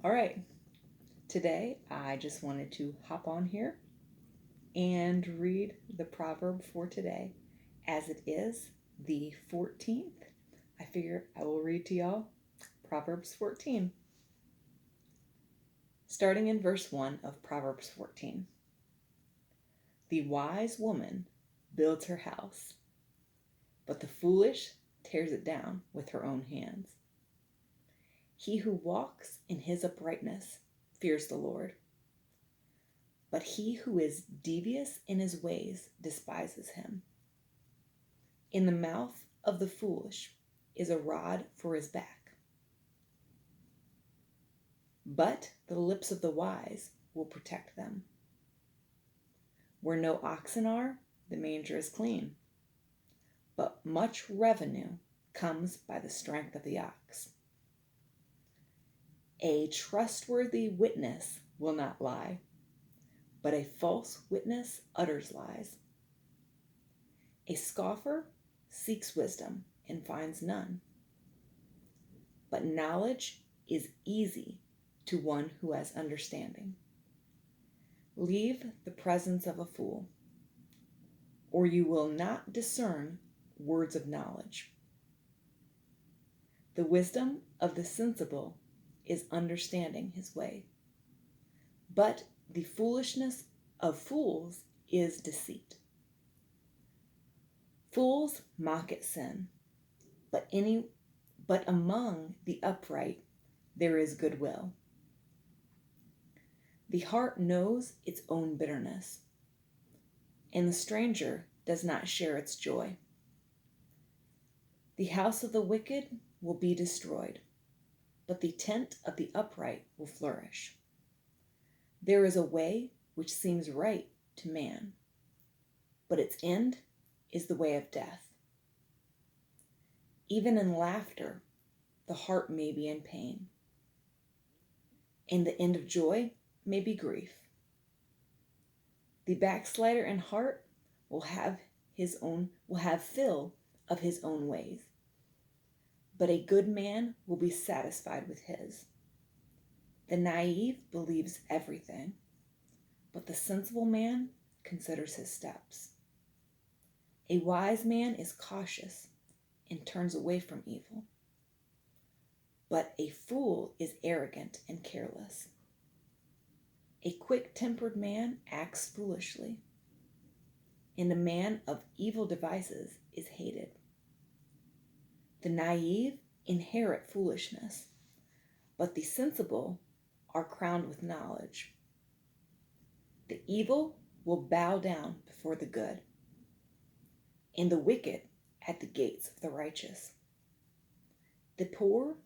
All right, today I just wanted to hop on here and read the proverb for today. As it is the 14th, I figure I will read to y'all Proverbs 14. Starting in verse 1 of Proverbs 14. The wise woman builds her house, but the foolish tears it down with her own hands. He who walks in his uprightness fears the Lord, but he who is devious in his ways despises him. In the mouth of the foolish is a rod for his back, but the lips of the wise will protect them. Where no oxen are, the manger is clean, but much revenue comes by the strength of the ox. A trustworthy witness will not lie, but a false witness utters lies. A scoffer seeks wisdom and finds none, but knowledge is easy to one who has understanding. Leave the presence of a fool, or you will not discern words of knowledge. The wisdom of the sensible is understanding his way, but the foolishness of fools is deceit. Fools mock at sin, but among the upright there is goodwill. The heart knows its own bitterness, and the stranger does not share its joy. The house of the wicked will be destroyed, but the tent of the upright will flourish. There is a way which seems right to man, but its end is the way of death. Even in laughter, the heart may be in pain, and the end of joy may be grief. The backslider in heart will have fill of his own ways, but a good man will be satisfied with his. The naive believes everything, but the sensible man considers his steps. A wise man is cautious and turns away from evil, but a fool is arrogant and careless. A quick-tempered man acts foolishly, and a man of evil devices is hated. The naive inherit foolishness, but the sensible are crowned with knowledge. The evil will bow down before the good, and the wicked at the gates of the righteous. The poor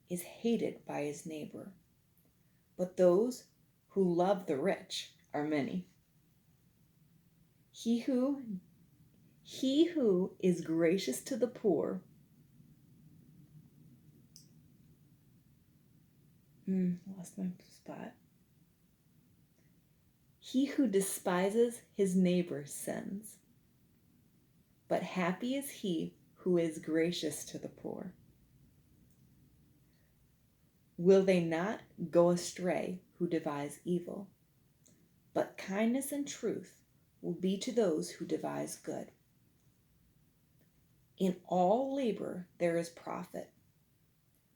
is hated by his neighbor, but those who love the rich are many. He who is gracious to the poor lost my spot. He who despises his neighbor sins, but happy is he who is gracious to the poor. Will they not go astray who devise evil? But kindness and truth will be to those who devise good. In all labor there is profit,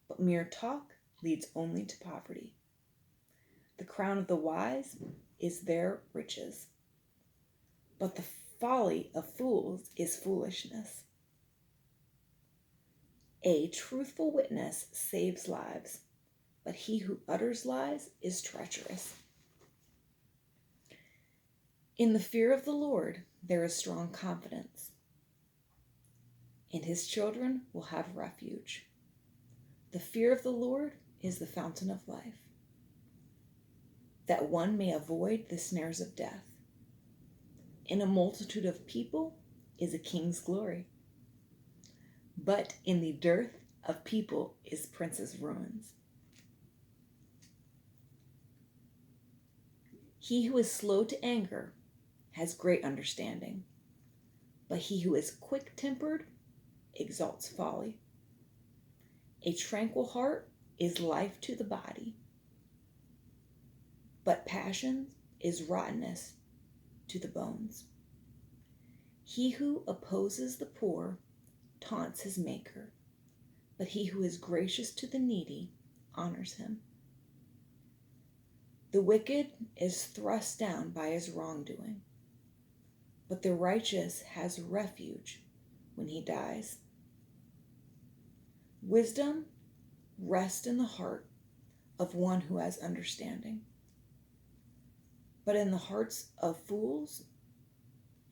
but mere talk leads only to poverty. The crown of the wise is their riches, but the folly of fools is foolishness. A truthful witness saves lives, but he who utters lies is treacherous. In the fear of the Lord there is strong confidence, and his children will have refuge. The fear of the Lord is the fountain of life, that one may avoid the snares of death. In a multitude of people is a king's glory, but in the dearth of people is prince's ruins. He who is slow to anger has great understanding, but he who is quick-tempered exalts folly. A tranquil heart is life to the body, but passion is rottenness to the bones. He who opposes the poor taunts his maker, but he who is gracious to the needy honors him. The wicked is thrust down by his wrongdoing, but the righteous has refuge when he dies. Wisdom rests in the heart of one who has understanding, but in the hearts of fools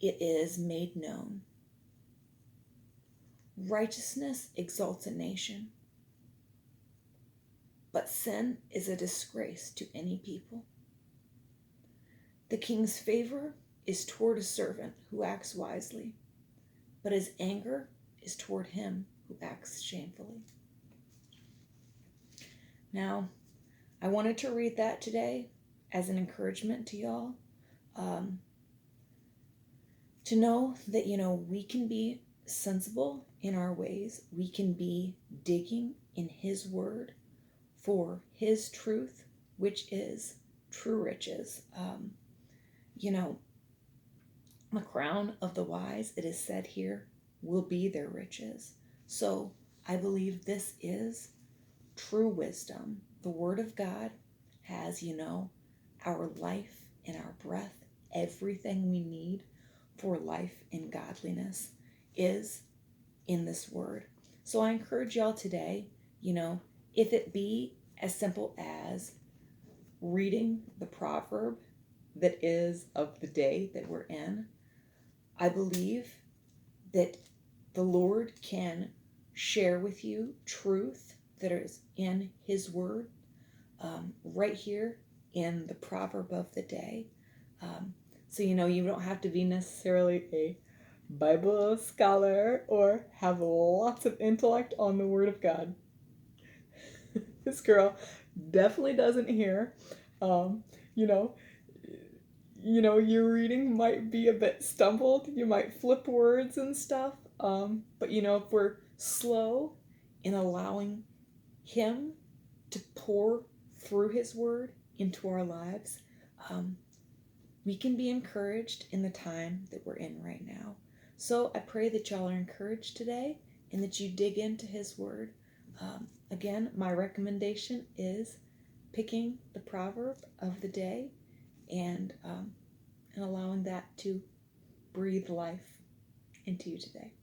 it is made known. Righteousness exalts a nation, but sin is a disgrace to any people. The king's favor is toward a servant who acts wisely, but his anger is toward him who acts shamefully. Now, I wanted to read that today as an encouragement to y'all, to know that, we can be sensible in our ways. We can be digging in his word for his truth, which is true riches. The crown of the wise, it is said here, will be their riches. So I believe this is true wisdom. The word of God has, our life and our breath, everything we need for life and godliness is in this word. So I encourage y'all today, if it be as simple as reading the proverb that is of the day that we're in, I believe that the Lord can share with you truth that is in his word, right here in the proverb of the day. So, you don't have to be necessarily a Bible scholar or have lots of intellect on the word of God. This girl definitely doesn't hear. Your reading might be a bit stumbled. You might flip words and stuff. But if we're slow in allowing him to pour through his word into our lives, we can be encouraged in the time that we're in right now. So I pray that y'all are encouraged today and that you dig into his word. Again, my recommendation is picking the proverb of the day and allowing that to breathe life into you today.